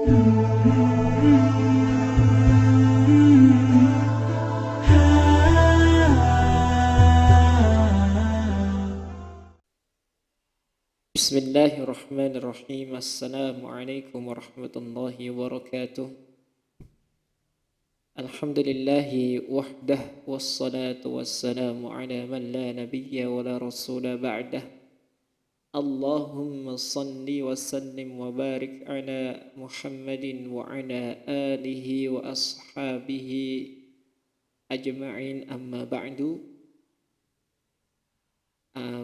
Bismillahirrahmanirrahim. Assalamualaikum warahmatullahi wabarakatuh. Alhamdulillahi wahdah wassalatu wassalamu ala man la nabiyya wa la rasula ba'dah. Allahumma salli wa sallim wa barik ala Muhammadin wa ala alihi wa ashabihi ajma'in, amma ba'du.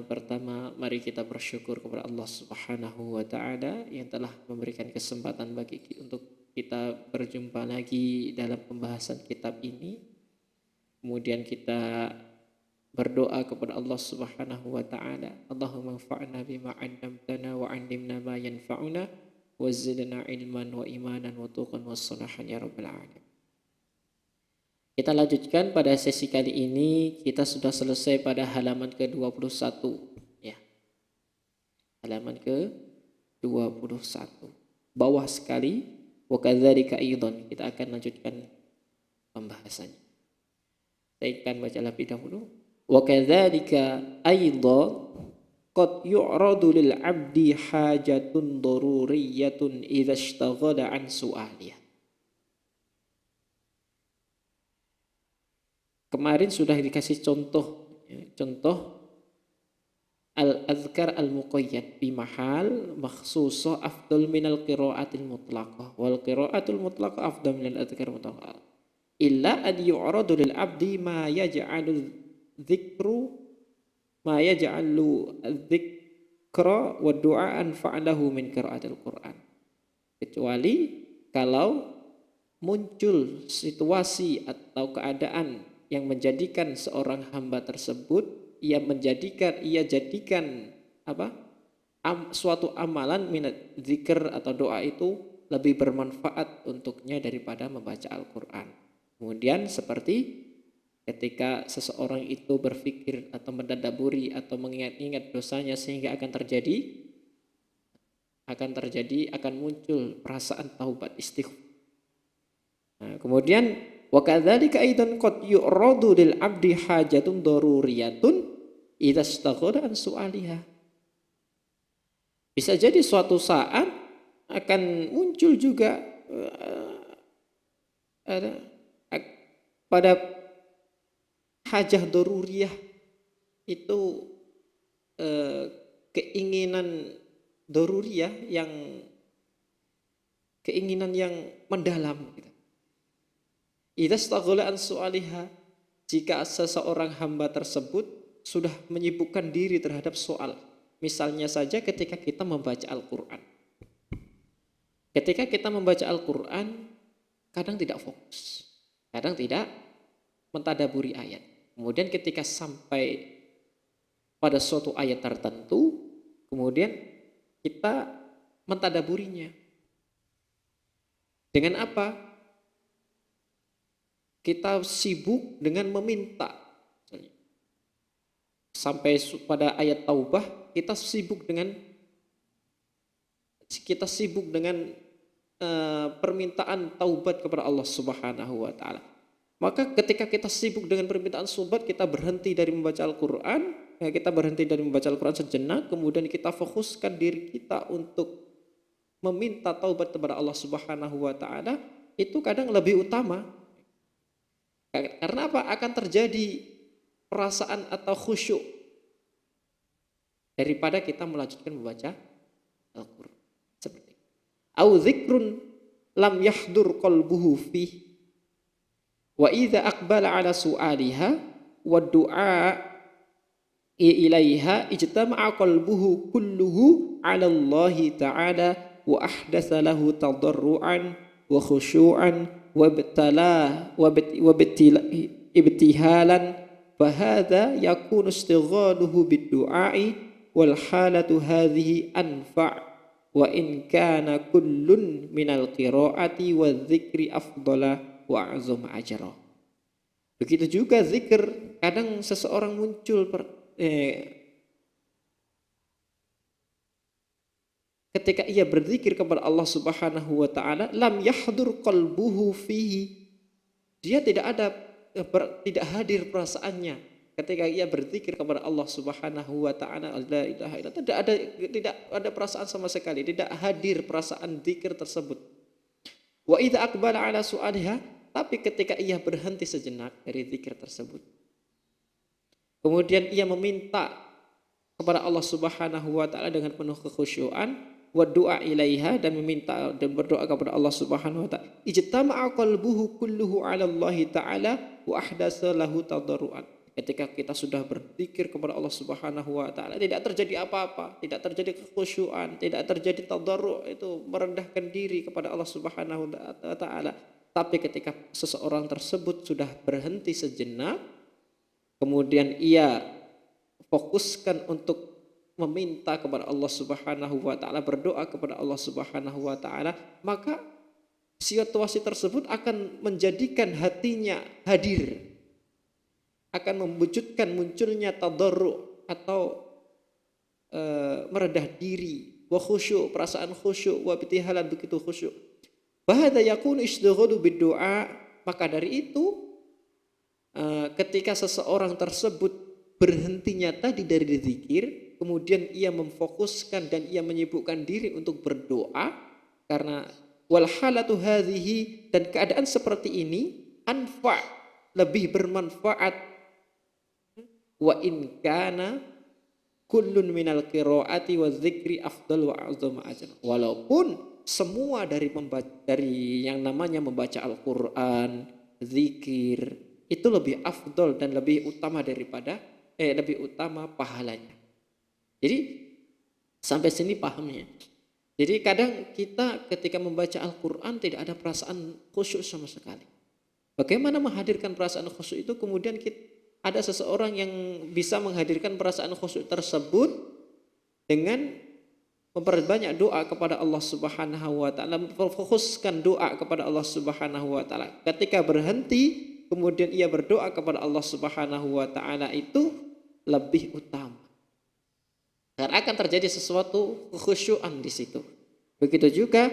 Pertama, mari kita bersyukur kepada Allah Subhanahu wa Ta'ala yang telah memberikan kesempatan bagi untuk kita berjumpa lagi dalam pembahasan kitab ini. Kemudian kita berdoa kepada Allah Subhanahu wa Ta'ala, Allahumma anfa'na bima 'allamtana wa 'allimna ma yanfa'una wa zidna ilman wa imanan wa tuqan wa salahan ya rabbal alamin. Kita lanjutkan pada sesi kali ini. Kita sudah selesai pada halaman ke-21 ya. Halaman ke-21. Bawah sekali, wa kadzalika aidan. Kita akan lanjutkan pembahasannya. Saya akan baca lebih dahulu. Wa kadzalika aidan qad yu'radu lil 'abdi hajatun daruriyatun idza ishtaghala an su'aliha. Kemarin sudah dikasih contoh al-azkar al-muqayyad bi mahal makhsusah afdal minal qiraatil mutlaqah wal qiraatul mutlaqah afdal minal azkar mutlaqah illa an yu'radu lil abdi ma yaj'alu dzikra wa du'aan fa'alahu min qiraatil Qur'an, kecuali kalau muncul situasi atau keadaan yang menjadikan seorang hamba tersebut jadikan suatu amalan minat zikir atau doa itu lebih bermanfaat untuknya daripada membaca Al-Quran. Kemudian seperti ketika seseorang itu berpikir atau mendadaburi atau mengingat-ingat dosanya sehingga akan muncul perasaan taubat istighfar. Nah, kemudian wa kadzalika aidan qad yu'radu lil 'abdi hajatun daruriyatun idza istaghala an su'aliha. Bisa jadi suatu saat akan muncul juga pada hajah daruriyah itu keinginan daruriyah keinginan yang mendalam gitu. Idza istaghala an su'aliha, jika seseorang hamba tersebut sudah menyibukkan diri terhadap soal. Misalnya saja ketika kita membaca Al-Quran. Ketika kita membaca Al-Quran, kadang tidak fokus, kadang tidak mentadaburi ayat. Kemudian ketika sampai pada suatu ayat tertentu, kemudian kita mentadaburinya. Dengan apa? Kita sibuk dengan meminta. Sampai pada ayat Taubah, kita sibuk dengan permintaan taubat kepada Allah Subhanahu wa Ta'ala. Maka ketika kita sibuk dengan permintaan taubat, kita berhenti dari membaca Al-Quran, sejenak, kemudian kita fokuskan diri kita untuk meminta taubat kepada Allah Subhanahu wa Ta'ala, itu kadang lebih utama. Karena apa? Akan terjadi perasaan atau khusyuk daripada kita melanjutkan membaca Al-Quran. Seperti au dzikrun lam yahdur qalbuhu fi wa idza aqbala ala su'aliha wa du'a ilaiha ijtama'a qalbuhu kulluhu ala Allah ta'ala wa ahdatsa lahu tadarruan wa khusyu'an ibtihalan fahadha yakunu istighaluhu bid-du'ai wal halatu hadhihi anfa' wa in kana kullun minal qiraati wa dzikri afdala wa a'zama ajra. Begitu juga zikir, kadang seseorang muncul ketika ia berzikir kepada Allah Subhanahu wa taala, lam yahdur qalbuhu fihi. Dia tidak hadir perasaannya ketika ia berzikir kepada Allah Subhanahu wa taala, la ilaha illallah, tidak ada perasaan sama sekali, tidak hadir perasaan zikir tersebut. Wa idza aqbala ala su'aliha, tapi ketika ia berhenti sejenak dari zikir tersebut, kemudian ia meminta kepada Allah Subhanahu wa taala dengan penuh kekhusyuan, wa du'a ilaiha, dan meminta dan berdoa kepada Allah Subhanahu wa taala, ijtama'a qalbuhu kulluhu 'ala Allah taala wa ahdasa lahu tadarruan. Ketika kita sudah berzikir kepada Allah Subhanahu wa taala, tidak terjadi apa-apa, tidak terjadi kekhusyuan, tidak terjadi tadarru', itu merendahkan diri kepada Allah Subhanahu wa taala. Tapi ketika seseorang tersebut sudah berhenti sejenak, kemudian ia fokuskan untuk meminta kepada Allah Subhanahu wa taala, berdoa kepada Allah Subhanahu wa taala, maka situasi tersebut akan menjadikan hatinya hadir, akan mewujudkan munculnya tadarru' atau merendah diri, wa khusyuk, perasaan khusyuk, wa ibtihalan, begitu khusyuk. Bahada yakunu istighalu bid-du'a, maka dari itu ketika seseorang tersebut berhentinya tadi dari zikir, kemudian ia memfokuskan dan ia menyibukkan diri untuk berdoa, karena wal halatu hadhihi, dan keadaan seperti ini, anfa, lebih bermanfaat, wa in kana kullun minal qiraati wa dzikri afdal wa a'zama ajran, walaupun semua dari yang namanya membaca Al-Qur'an, zikir, itu lebih afdal dan lebih utama daripada lebih utama pahalanya. Jadi sampai sini pahamnya. Jadi kadang kita ketika membaca Al-Qur'an tidak ada perasaan khusyuk sama sekali. Bagaimana menghadirkan perasaan khusyuk itu? Kemudian ada seseorang yang bisa menghadirkan perasaan khusyuk tersebut dengan memperbanyak doa kepada Allah Subhanahu wa taala, memfokuskan doa kepada Allah Subhanahu wa taala. Ketika berhenti, kemudian ia berdoa kepada Allah Subhanahu wa taala, itu lebih utama. Karena akan terjadi sesuatu kekhusyuan di situ. Begitu juga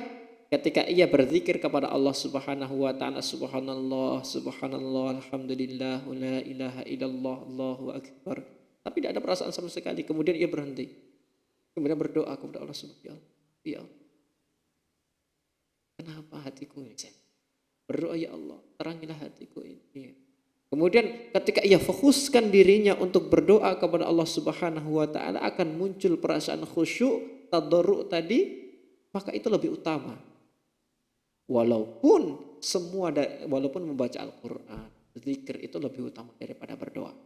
ketika ia berzikir kepada Allah Subhanahu wa taala, subhanallah, subhanallah, alhamdulillah, la ilaha illallah, Allahu akbar. Tapi tidak ada perasaan sama sekali. Kemudian ia berhenti. Kemudian berdoa kepada Allah Subhanahu wa taala. Ya Allah, kenapa hatiku ini? Berdoa, ya Allah, terangilah hatiku ini. Kemudian ketika ia fokuskan dirinya untuk berdoa kepada Allah Subhanahu wa taala, akan muncul perasaan khusyuk, tadarru' tadi, maka itu lebih utama. Walaupun membaca Al-Qur'an, zikir itu lebih utama daripada berdoa.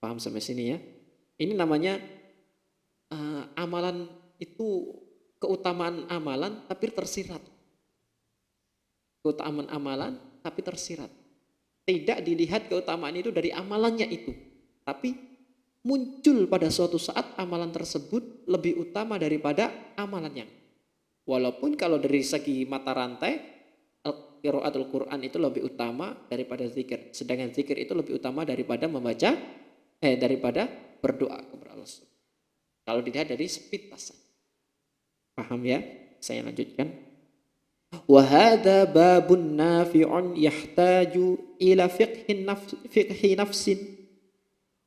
Paham sampai sini ya? Ini namanya amalan itu, keutamaan amalan tapi tersirat. Keutamaan amalan tapi tersirat. Tidak dilihat keutamaan itu dari amalannya itu, tapi muncul pada suatu saat amalan tersebut lebih utama daripada amalan yang. Walaupun kalau dari segi mata rantai, qiraatul Quran itu lebih utama daripada zikir. Sedangkan zikir itu lebih utama daripada daripada berdoa kepada Allah. Kalau dilihat dari sepintas. Paham ya? Saya lanjutkan. Wa hadza babun nafi'un yahtaju ila fiqhi nafsin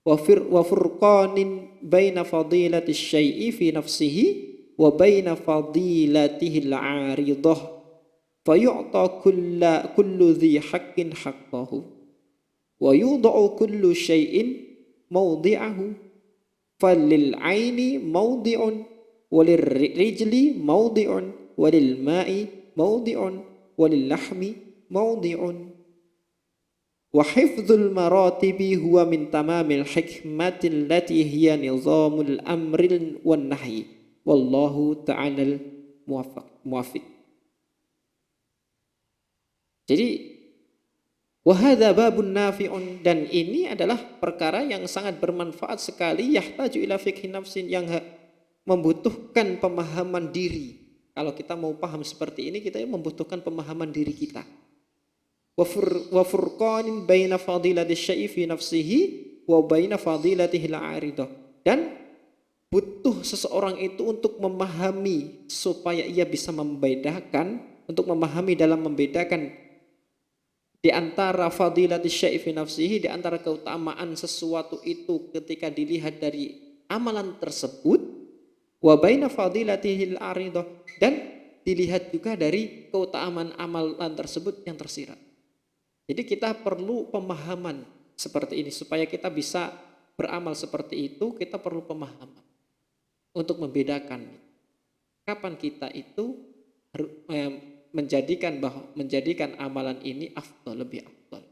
wa furqanin baina fadilati syai'i fi nafsihi wa baina fadilatihi al-'aridah fayu'ta kullu dhi haqqin haqqahu wa yudha'u kullu syai'in mawdi'ahu falil 'aini mawdi'un walil rijli mawdi'un walil ma'i mawdi'un walil lahmi mawdi'un wa hifdzul maratibi huwa min tamamil hikmati allati hiya nizamul amri wan nahyi wallahu ta'ala muwaffiq. Jadi wa hadza babun nafi'un, dan ini adalah perkara yang sangat bermanfaat sekali, yahtaju ila fiqhi nafsin, yang membutuhkan pemahaman diri. Kalau kita mau paham seperti ini, kita membutuhkan pemahaman diri kita. Wa furqanin baina fadilati syai'i fi nafsihi wa baina fadilatihi al-'aridah, dan butuh seseorang itu untuk memahami supaya ia bisa membedakan, untuk memahami dalam membedakan di antara fadilat syai' fi nafsihi, di antara keutamaan sesuatu itu ketika dilihat dari amalan tersebut, wa baina fadilatihil aridah, dan dilihat juga dari keutamaan amalan tersebut yang tersirat. Jadi kita perlu pemahaman seperti ini supaya kita bisa beramal seperti itu. Kita perlu pemahaman untuk membedakan kapan kita itu menjadikan amalan ini afdal, lebih afdal.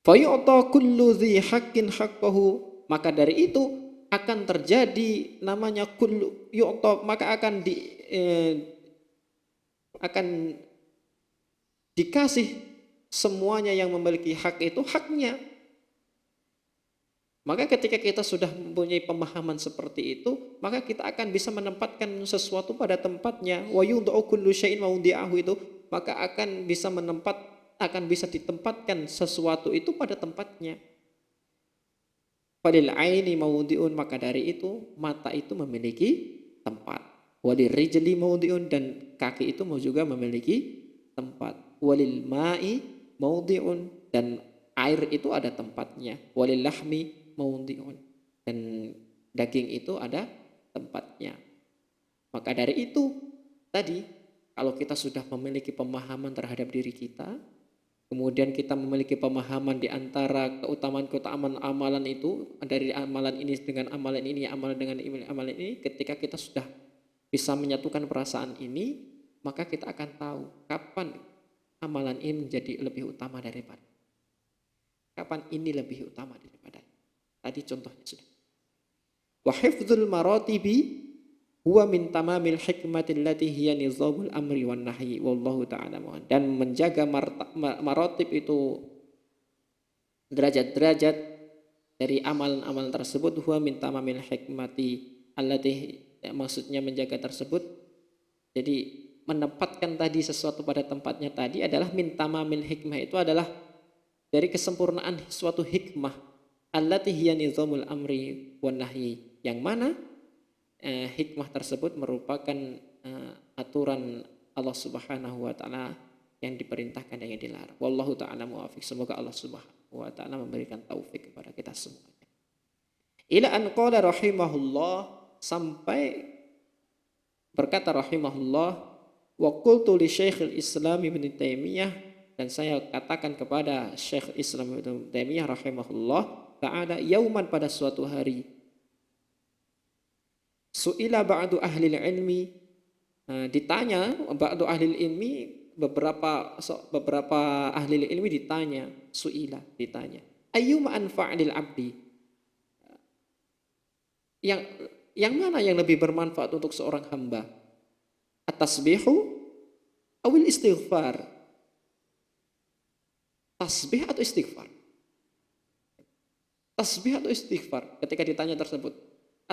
Fa yu'ta kullu dzi haqqin haqqahu, maka dari itu akan terjadi namanya kullu yu'ta, maka akan dikasih semuanya yang memiliki hak itu haknya. Maka ketika kita sudah mempunyai pemahaman seperti itu, maka kita akan bisa menempatkan sesuatu pada tempatnya. Wa yudha'u kullu syai'in mawdi'ahu, itu maka akan bisa ditempatkan sesuatu itu pada tempatnya. Falil aini mawdi'un, maka dari itu mata itu memiliki tempat. Walil rijli mawdi'un, dan kaki itu juga memiliki tempat. Walil ma'i mawdi'un, dan air itu ada tempatnya. Walil lahmi mawdi'un, dan daging itu ada tempatnya. Maka dari itu tadi, kalau kita sudah memiliki pemahaman terhadap diri kita, kemudian kita memiliki pemahaman di antara keutamaan amalan itu, dari amalan ini dengan amalan ini, amalan dengan amalan ini, ketika kita sudah bisa menyatukan perasaan ini, maka kita akan tahu kapan amalan ini menjadi lebih utama daripada, kapan ini lebih utama daripada. Tadi contohnya sudah. Wa hifdzul maratibi huwa min tamamil hikmati allati hiya nizamul amri wan nahyi wallahu ta'ala. Dan menjaga maratib itu, derajat-derajat dari amalan-amalan tersebut, huwa min tamamil hikmati allati, maksudnya menjaga tersebut, jadi menempatkan tadi sesuatu pada tempatnya tadi adalah min tamamil hikmah, itu adalah dari kesempurnaan suatu hikmah, allati hiya nizamul amri wan nahyi, yang mana hikmah tersebut merupakan aturan Allah Subhanahu wa taala yang diperintahkan dan yang dilarang. Wallahu taala muwaffiq. Semoga Allah Subhanahu wa taala memberikan taufik kepada kita semuanya. Ila an qala rahimahullah, sampai berkata rahimahullah, wa qultu li Syekhul Islam Ibnu Taimiyah, dan saya katakan kepada Syekh Islam Ibnu Taimiyah rahimahullah ta'ala, yauman, pada suatu hari, su'ila ba'du ahli ilmi, ditanya ba'du ahli ilmi, beberapa ahli ilmi ditanya, su'ila, ditanya, ayyuma anfa'lil abdi, yang mana yang lebih bermanfaat untuk seorang hamba, at-tasbihu awil istighfar, tasbih atau istighfar? Tasbih atau istighfar? Ketika ditanya tersebut,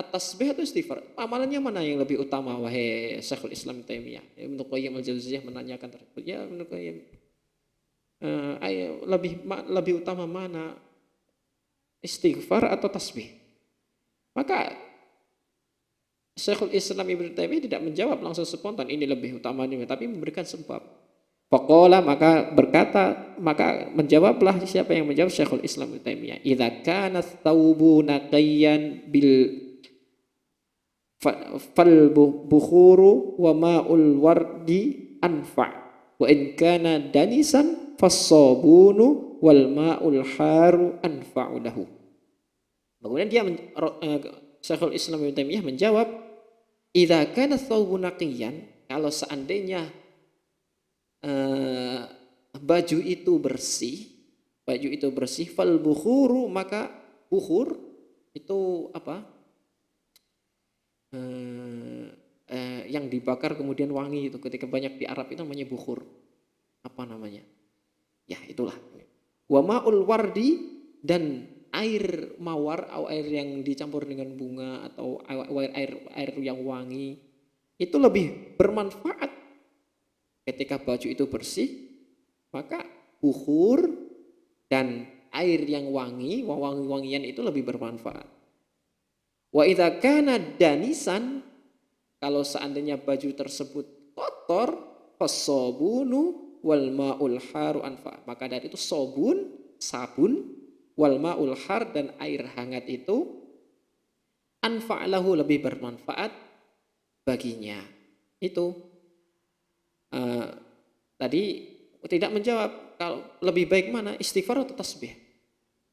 at-tasbih atau istighfar, amalannya mana yang lebih utama, wahai Syekhul Islam Taimiyah? Ibnu Qayyim al-Jauziyah menanyakan tersebut. Ya Ibnu Qayyim, lebih utama mana, istighfar atau tasbih? Maka Syekhul Islam Ibnu Taimiyah tidak menjawab langsung spontan ini lebih utama, tapi memberikan sebab. Faqala, maka menjawablah, siapa yang menjawab? Syekhul Islam Ibnu Taimiyah. Idza kana thawbu naqiyan bil fal bukhuru wa ma'ul wardi anfa, wa in kana danisan fassabunu wal ma'ul haru anfa'u lahu. Kemudian Syekhul Islam Ibnu Taimiyah menjawab, idza kana thawbu naqiyan, kalau seandainya baju itu bersih, fal bukhuru, maka bukhur itu apa, yang dibakar kemudian wangi itu, ketika banyak di Arab itu namanya bukhur, apa namanya ya, itulah. Wa ma'ul wardi, dan air mawar atau air yang dicampur dengan bunga, atau air yang wangi, itu lebih bermanfaat. Ketika baju itu bersih, maka bukhur dan air yang wangi-wangian itu lebih bermanfaat. Wa idza kana danisan, kalau seandainya baju tersebut kotor, fasobunu wal ma'ul haru anfa. Maka dari itu sabun, wal ma'ul har dan air hangat itu anfa'lahu lebih bermanfaat baginya. Itu tadi tidak menjawab kalau lebih baik mana, istighfar atau tasbih.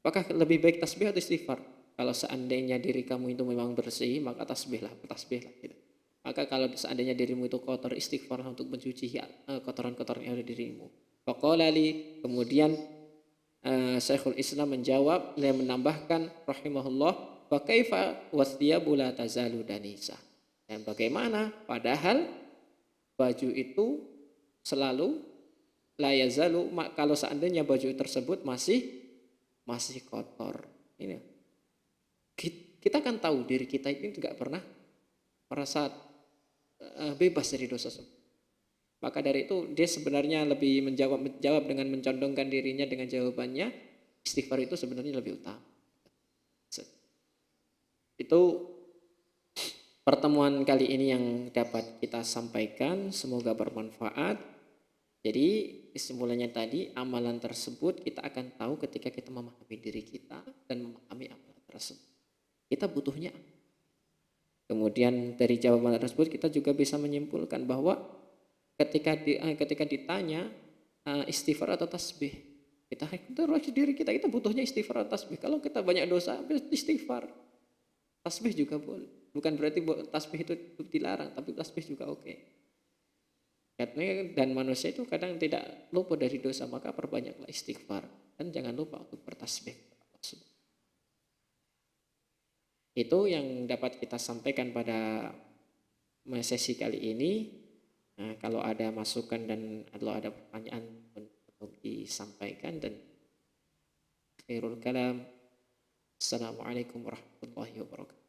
Apakah lebih baik tasbih atau istighfar? Kalau seandainya diri kamu itu memang bersih, maka tasbihlah gitu. Maka kalau seandainya dirimu itu kotor, istighfar untuk mencuci kotoran-kotoran yang ada di dirimu. Faqala li, kemudian Syekhul Islam menjawab dan menambahkan rahimahullah, fa kaifa wasdiyabu la tazalu danisa. Dan bagaimana padahal baju itu selalu la yazalu, kalau seandainya baju tersebut masih kotor. Ini kita kan tahu diri kita ini tidak pernah merasa bebas dari dosa. Maka dari itu dia sebenarnya lebih menjawab dengan mencondongkan dirinya dengan jawabannya istighfar itu sebenarnya lebih utama. Itu pertemuan kali ini yang dapat kita sampaikan, semoga bermanfaat. Jadi kesimpulannya tadi, amalan tersebut kita akan tahu ketika kita memahami diri kita dan memahami amalan tersebut. Kita butuhnya. Kemudian dari jawaban tersebut kita juga bisa menyimpulkan bahwa ketika ditanya istighfar atau tasbih, kita diri kita butuhnya istighfar atau tasbih. Kalau kita banyak dosa, istighfar. Tasbih juga boleh. Bukan berarti tasbih itu dilarang, tapi tasbih juga oke. Dan manusia itu kadang tidak lupa dari dosa, maka perbanyaklah istighfar. Dan jangan lupa untuk bertasbih. Itu yang dapat kita sampaikan pada sesi kali ini. Nah, kalau ada masukan dan kalau ada pertanyaan untuk disampaikan, dan akhirul kalam. Assalamualaikum warahmatullahi wabarakatuh.